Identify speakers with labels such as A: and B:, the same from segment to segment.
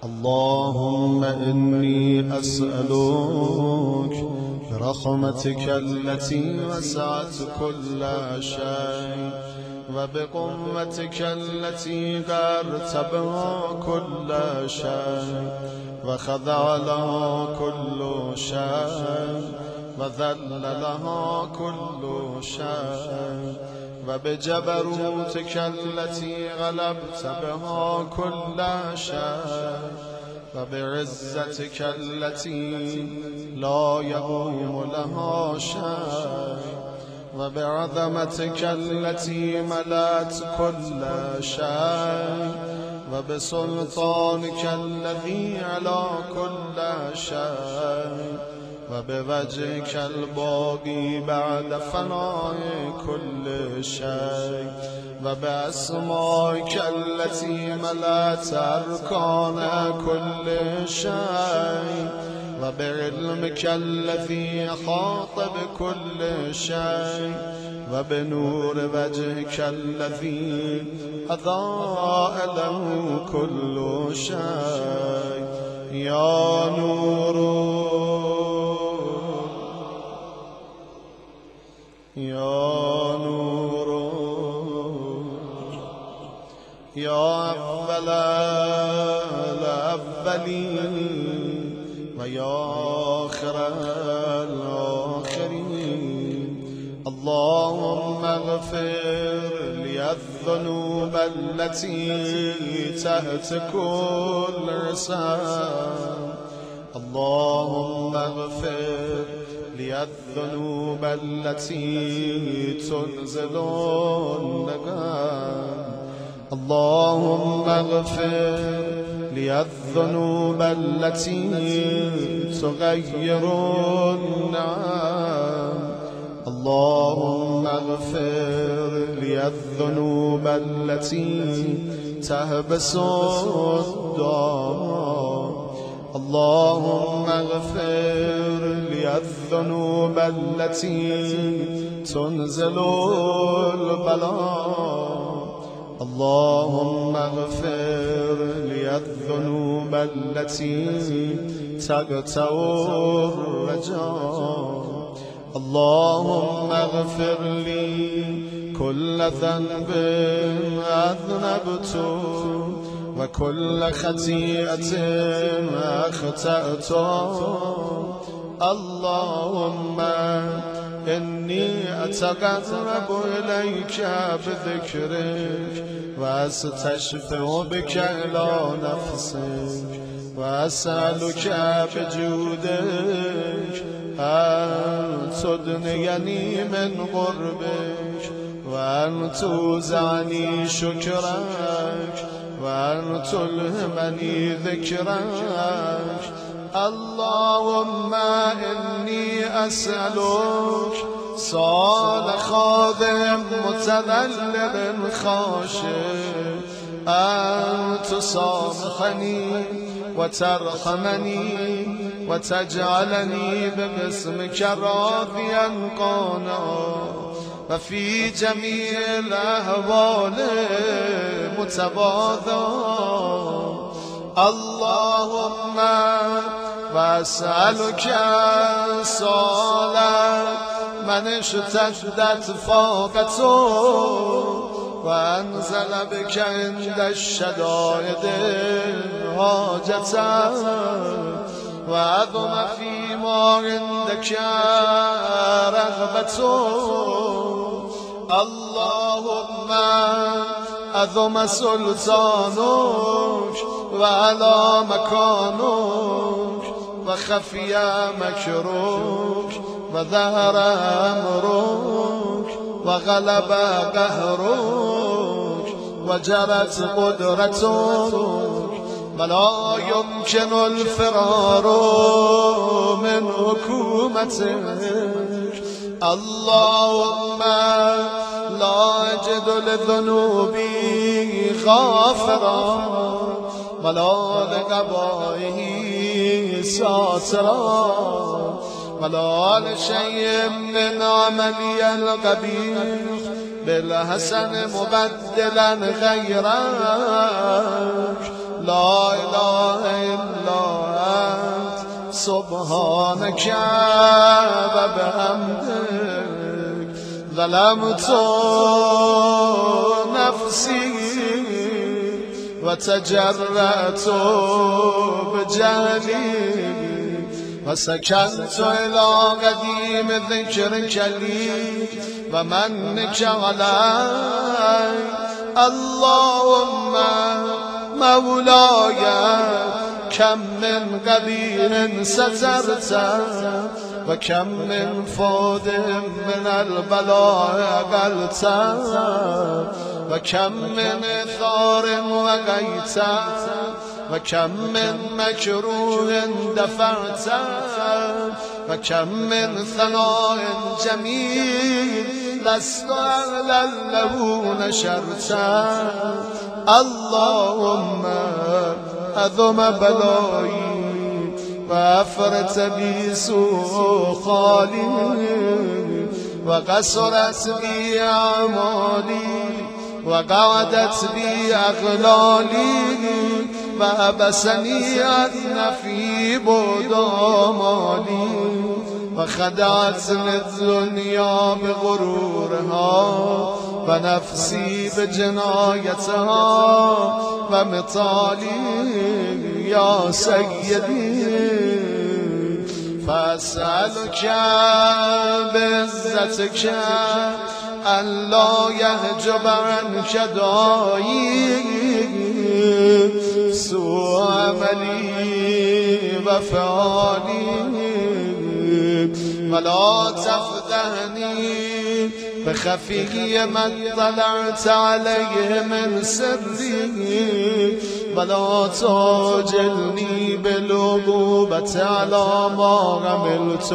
A: اللهم إني أسألك برحمتك التي وسعت كل شيء وبقوتك التي غرت بها كل شيء وخضع لها كل شيء وذل لها كل شيء وبجبروتك التي غلبت بها كل شيء وبعزتك التي لا يقوم لها شيء وبعظمتك التي ملأت كل شيء وبسلطانك الذي على كل شيء وبوجهك الباقي بعد فناء كل شيء وبأسمائك التي ملأت أركان كل شيء وبعلمك الذي أحاط بكل شيء وبنور وجهك الذي أضاء له كل شيء يا نور يا نور يا أول الأولين ويا آخر الآخرين اللهم اغفر لي الذنوب التي تحت كل رسام اللهم اغفر لي الذنوب التي تنزل النقام اللهم اغفر لي الذنوب التي تغير النعم اللهم اغفر لي الذنوب التي تحبس الدار اللهم اغفر لي الذنوب التي تنزل البلاء اللهم اغفر لي الذنوب التي تقطع الرجاء اللهم اغفر لي كل ذنب أذنبت وكل خطيئة أخطأت اللهم إني أتقرب إليك بذكرك وأستشفع بك إلى نفسك وأسألك بجودك أن تدنيني من قربك وأن توزعني شكرك وأن تلهمني ذكرك اللهم إني أسألك صالح خادم متذلل خاشع أن تصامحني وترحمني وتجعلني باسمك راضيا قانعا وفي جميع الأحوال متواضعا اللهم وأسألك صالح من اشتدت فاقته وأنزل بك عند الشدائد حاجته وعظم فيما عندك رغبته اللهم عظم سلطانك وعلى مكانك وخفي مكرك وظهر أمرك وغلب قهرك وجرت قدرتك ولا يمكن الفرار من حكومتك اللهم لا أجد لذنوبي غافرا ولا لقبائه ساترا ولا لشيء من عملي القبيح بالحسن مبدلا غيرك لا إله سبحانك وبحمدك ظلمت نفسي وتجرأت بجهلي وسكنت إلى قديم ذكرك لي ومنك علي اللهم مولاي كم من قبيح سترت وكم من فود من البلاء أقلت وكم من ثار وقيت وكم من مكروه دفعت وكم من ثناء جميل لست أعلى له نشرت اللهم أذم بلائي وأفرت بي سوء خالي وقصرت بي أعمالي وقعدت بي أغلالي وأبسني أنفي بعد آمالي وخدعتني الدنيا بغرورها ونفسي بجنايتها ومطالي يا سيدي فأسألك بعزتك أن لا يحجب عنك داعي سوء عملي وفعالي ولا تفضحني بخفي من طلعت عليه من سري ولا تعجلني بالعقوبة على ما عملت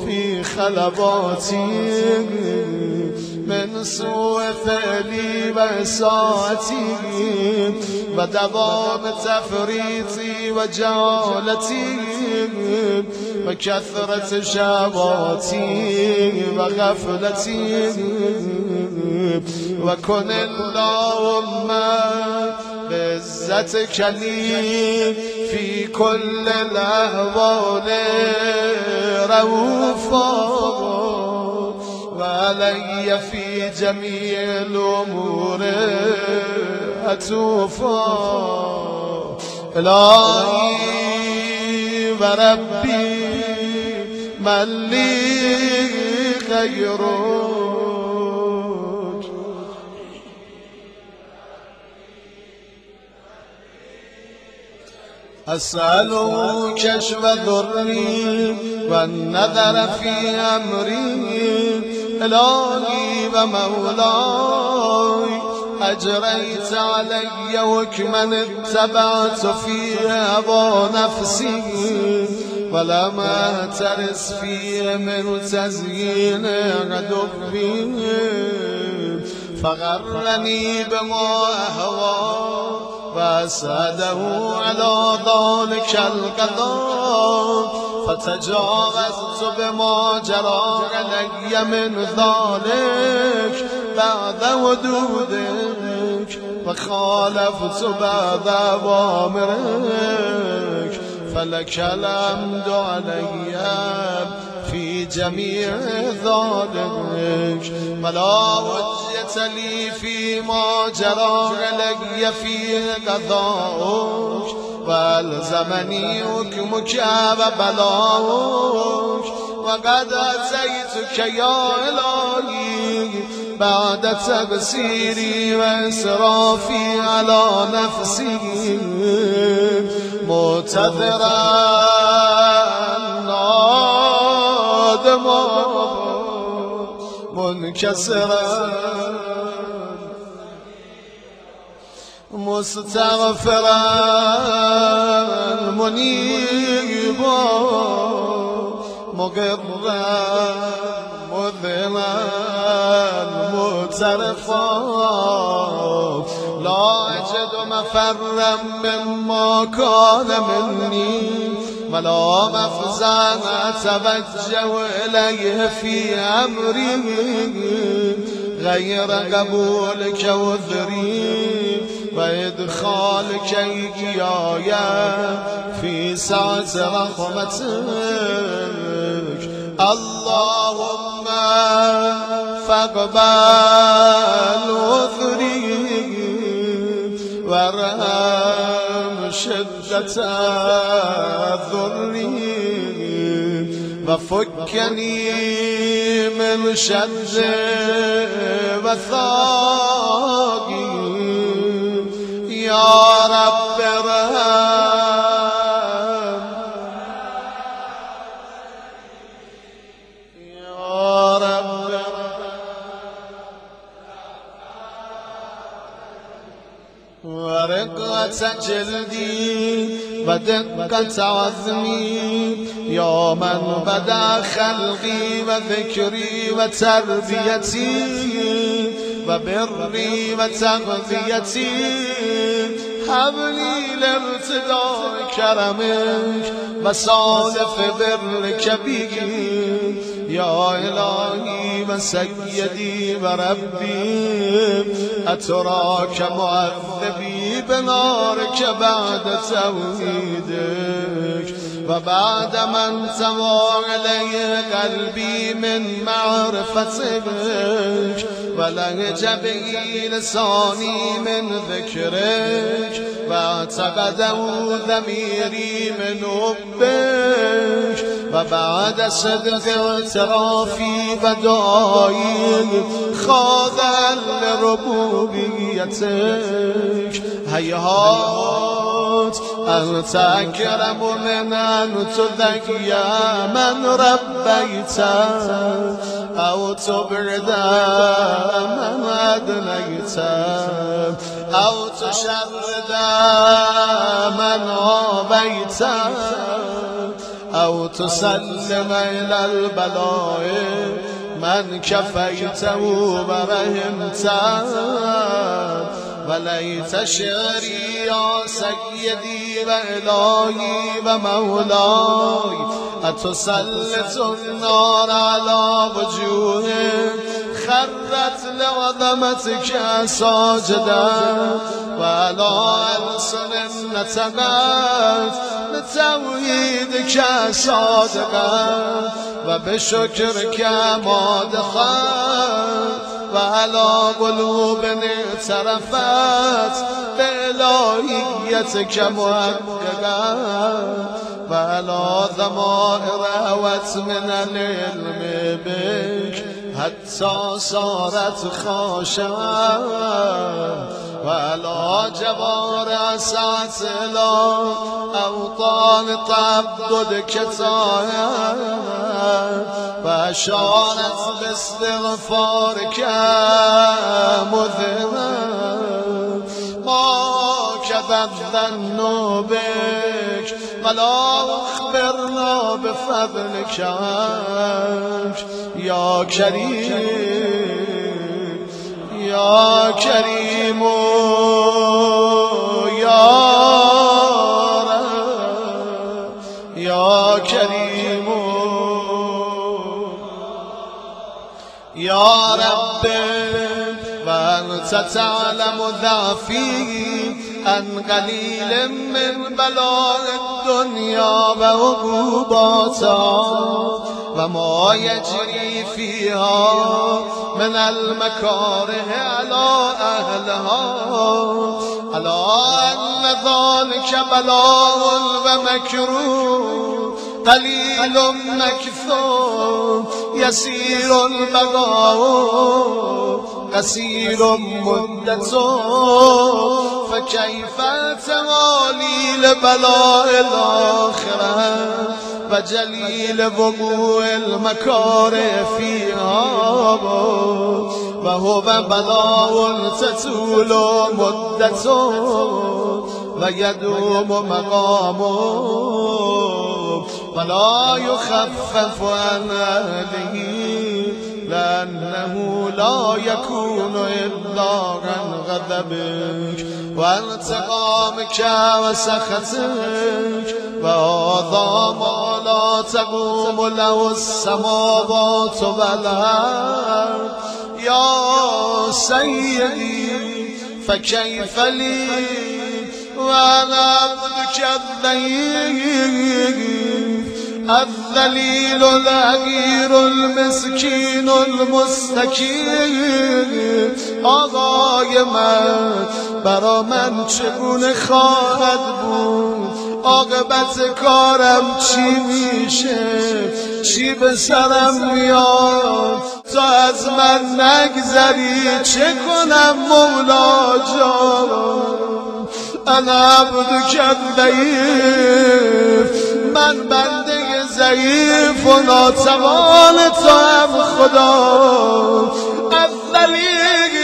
A: في خلباتي من سوء فعلي وإساءتي ودوام تفريطي وجهالتي وكثرة شهواتي وغفلتي وكن اللهم بعزتك لي في كل الأحوال رؤوفا وعلي في جميع الأمور أتوفا إلهي وربي من لي غيرك أسأله كشف ضري والنذر في أمري إلهي ومولاي أجريت علي حكما اتبعت فيه هوى نفسي ولم أهترس فيه من تزيين عدوي فغرني بما أهوى وأسعده على ذلك القضاء فتجاوزت بما جرى علي من ذلك بعد حدودك وخالفت بعد أوامرك فلك الحمد علي في جميع ذلك ولا حجة لي فيما جرى علي فيه قضاؤك والزمني حكمك وبلاؤك وقد أتيتك يا إلهي بعد تبصيري وإسرافي على نفسي معتذرا نادما منكسرا مستغفرا منيبا مقرا مذلا مترفا لا أجد مفرا مما كان مني ولا مفزعا أتوجه إليه في أمري غير قبولك وذري وإدخالك إياي في سعة رحمتك. اللهم فاقبل عذري وارحم شدة ضري وفكني من شر وثاقي يا رب ارحم يا رب ورقة جلدي ودقة عظمي يا من بدا خلقي وذكري وتربيتي وبري وتغذيتي هب لي لارتداء كرمك وصالف برك بي يا إلهي وسيدي وربي أتراك معذبي بنارك بعد توحيدك وبعد من سوى عليه قلبي من معرفتك ولهج به لساني من ذكرك واعتقده ضميري من حبك وبعد صدق اعترافي ودعائي خاضعا لربوبيتك هيهات أنت أكرم من أن تذكي من ربيت أو تبرد من أدنيت أو تشرد من عابيت أو تسلم إلى البلاء من كفيته ورحمته وليت شعري يا سيدي وإلهي ومولاي أتسلط النار على وجوه خرت لعظمتك ساجدا وعلى ألسن نطقت لتوحيدك صادقا وبشكرك مادخت وعلى قلوب اعترفت بإلهيتك محققا وعلى ضمائر هوت من العلم بك حتى صارت خاشعة وعلى جوارع سعت إلى أوطان تعبدك طاهرة وأشارت باستغفارك مذهبا ما كذب الظن بك ولا أخبرنا بفضلك يا كريم يا كريم يا رب يا كريم يا رب وأنت تعلم ضعفي عن قليل من بلاء الدنيا وعقوباتها وما يجري فيها من المكاره على أهلها ألا أن ذلك بلاء ومكروه قليل مكثور يسير البقاء قصير مدته فكيف توالي لبلاء الآخرة وجليل وقوع المكاره فيها وهو بلاء تطول مدته ويدوم مقامه ولا يخفف عن أهله لأنه لا يكون إلا عن غضبك وانتقامك وسخطك وهذا ما لا تقوم له السماوات والأرض يا سيدي فكيف لي وأنا عبدك الضعيف الذليل الحقیر المسکین المستکین. آقای من برا من چگونه خواهد بود؟ عاقبت کارم چی میشه؟ چی به سرم میاد تا از من نگذری؟ چه کنم مولا جان؟ انا عبدک الضعیف، من بنده ضعیف و ناتوان تو هم خدا. الذلیل،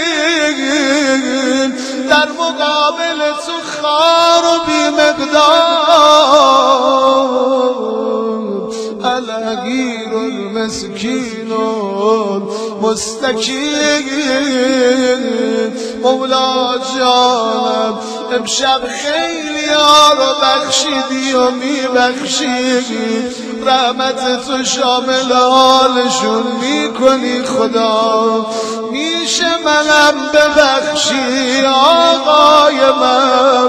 A: در مقابل تو خار و بی مقدار. الحقیر المسکین المستکین. مولا جانم امشب خیلی ها رو بخشیدی و میبخشیدی، رحمت تو شامل حالشون میکنی خدا. میشه منم ببخشی آقای من؟